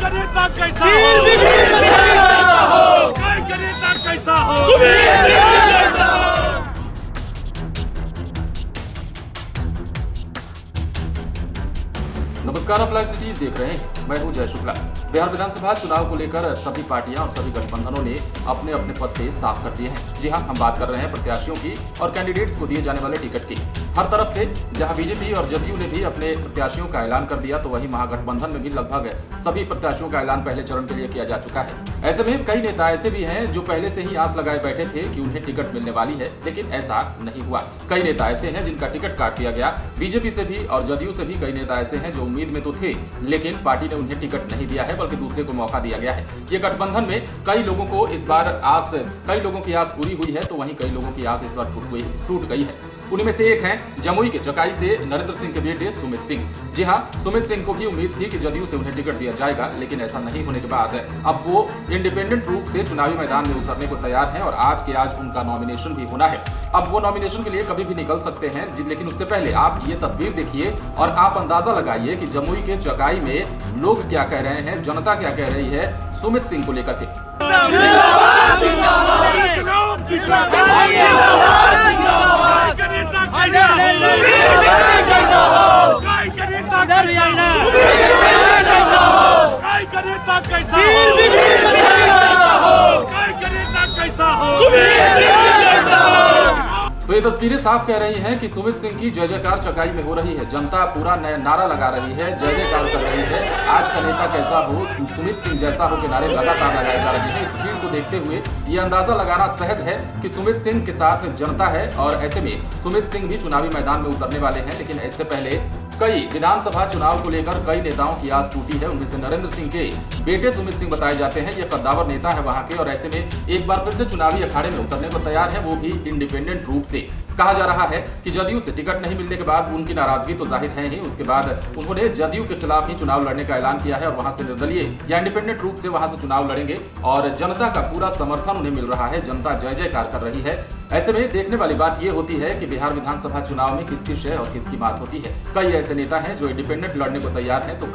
नेता कैसा हो, कैसा हो। नमस्कार, आप लाइव सिटीज देख रहे हैं। मैं हूं जय शुक्ला। बिहार विधानसभा चुनाव को लेकर सभी पार्टियां और सभी गठबंधनों ने अपने अपने पत्ते साफ कर दिए हैं। जी हां, हम बात कर रहे हैं प्रत्याशियों की और कैंडिडेट्स को दिए जाने वाले टिकट की। हर तरफ से जहां बीजेपी और जदयू ने भी अपने प्रत्याशियों का ऐलान कर दिया, तो वहीं महागठबंधन में भी लगभग सभी प्रत्याशियों का ऐलान पहले चरण के लिए किया जा चुका है। ऐसे में कई नेता ऐसे भी हैं जो पहले से ही आस लगाए बैठे थे कि उन्हें टिकट मिलने वाली है, लेकिन ऐसा नहीं हुआ। कई नेता ऐसे हैं जिनका टिकट काट दिया गया। बीजेपी से भी और जदयू से भी कई नेता ऐसे हैं जो उम्मीद में तो थे, लेकिन पार्टी ने उन्हें टिकट नहीं दिया है, बल्कि दूसरे को मौका दिया गया है। ये गठबंधन में कई लोगों को इस बार कई लोगों की आस पूरी हुई है, तो वहीं कई लोगों की आस इस बार टूट गई है। उन्हीं में से एक हैं जमुई के चकाई से नरेंद्र सिंह के बेटे सुमित सिंह। जी हां, सुमित सिंह को भी उम्मीद थी कि जदयू से उन्हें टिकट दिया जाएगा, लेकिन ऐसा नहीं होने के बाद अब वो इंडिपेंडेंट रूप से चुनावी मैदान में उतरने को तैयार हैं और आज के आज उनका नॉमिनेशन भी होना है। अब वो नॉमिनेशन के लिए कभी भी निकल सकते हैं, लेकिन उससे पहले आप ये तस्वीर देखिए और आप अंदाजा लगाइए कि जमुई के चकाई में लोग क्या कह रहे हैं, जनता क्या कह रही है सुमित सिंह को लेकर के। तो ये तस्वीरें साफ कह रही हैं कि सुमित सिंह की जय जयकार चकाई में हो रही है। जनता पूरा नारा लगा रही है, जय जयकार कर रही है। आज का नेता कैसा हो, सुमित सिंह जैसा हो के नारे लगातार लगाए जा रहे हैं। इस भीड़ को देखते हुए ये अंदाजा लगाना सहज है कि सुमित सिंह के साथ जनता है और ऐसे में सुमित सिंह भी चुनावी मैदान में उतरने वाले हैं। लेकिन इससे पहले कई विधानसभा चुनाव को लेकर कई नेताओं की आस टूटी है। उनमें से नरेंद्र सिंह के बेटे सुमित सिंह बताए जाते हैं। ये कद्दावर नेता है वहां के और ऐसे में एक बार फिर से चुनावी अखाड़े में उतरने को तैयार है, वो भी इंडिपेंडेंट रूप से। कहा जा रहा है कि जदयू से टिकट नहीं मिलने के बाद उनकी नाराजगी तो जाहिर है ही, उसके बाद उन्होंने जदयू के खिलाफ ही चुनाव लड़ने का ऐलान किया है और वहां से निर्दलीय या इंडिपेंडेंट रूप से वहां से चुनाव लड़ेंगे और जनता का पूरा समर्थन उन्हें मिल रहा है। जनता जय जयकार कर रही है। ऐसे में देखने वाली बात यह होती है कि बिहार विधानसभा चुनाव में किसकी शय और किसकी बात होती है। कई ऐसे नेता हैं जो इंडिपेंडेंट लड़ने को तैयार हैं, तो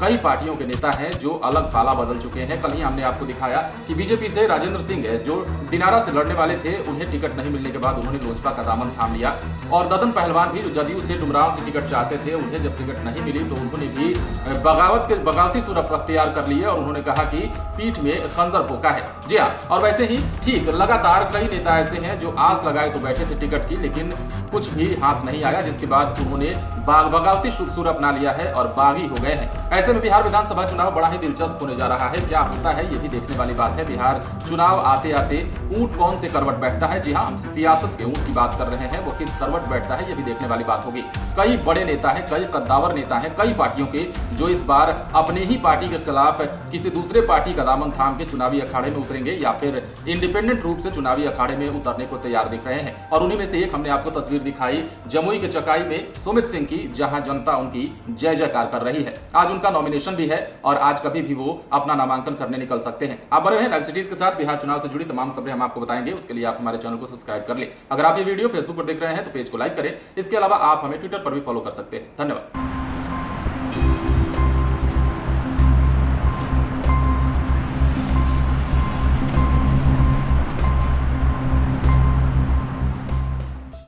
कई पार्टियों के नेता हैं जो अलग पाला बदल चुके हैं। कल ही हमने आपको दिखाया कि बीजेपी से राजेंद्र सिंह जो दिनारा से लड़ने वाले थे, उन्हें टिकट नहीं मिलने के बाद उन्होंने लोजपा का दामन थाम लिया। और ददन पहलवान भी जो जदयू से डुमरांव की टिकट चाहते थे, उन्हें जब टिकट नहीं मिली तो उन्होंने भी बगावती सूरत अख्तियार कर ली है और उन्होंने कहा कि पीठ में खंजर पोका है। जी हाँ, और वैसे ही ठीक लगातार कई नेता ऐसे हैं जो आस लगाए तो बैठे थे टिकट की, लेकिन कुछ भी हाथ नहीं आया, जिसके बाद उन्होंने बगावती सूर अपना लिया है और बागी हो गए हैं। ऐसे में बिहार विधानसभा चुनाव बड़ा ही दिलचस्प होने जा रहा है। क्या होता है ये भी देखने वाली बात है। बिहार चुनाव आते आते ऊंट कौन से करवट बैठता है। जी हाँ, हम सियासत के ऊंट की बात कर रहे हैं, वो किस करवट बैठता है ये भी देखने वाली बात होगी। कई बड़े नेता हैं, कई कद्दावर नेता हैं, कई पार्टियों के, जो इस बार अपने ही पार्टी के खिलाफ किसी दूसरे पार्टी का दामन थाम के चुनावी अखाड़े में उतरेंगे या फिर इंडिपेंडेंट रूप से चुनावी अखाड़े में उतरने को तैयार दिख रहे हैं। और उन्हीं में से एक हमने आपको तस्वीर दिखाई जमुई के चकाई में सुमित सिंह की, जहां जनता उनकी जय जयकार कर रही है। आज उनका नॉमिनेशन भी है और आज कभी भी वो अपना नामांकन करने निकल सकते हैं। आप बने रहें लाइव सिटीज के साथ। बिहार चुनाव से जुड़ी तमाम खबरें हम आपको बताएंगे, उसके लिए आप हमारे चैनल को सब्सक्राइब कर ले। अगर आप ये वीडियो फेसबुक पर देख रहे हैं तो पेज को लाइक करें। इसके अलावा आप हमें ट्विटर पर भी फॉलो कर सकते हैं। धन्यवाद।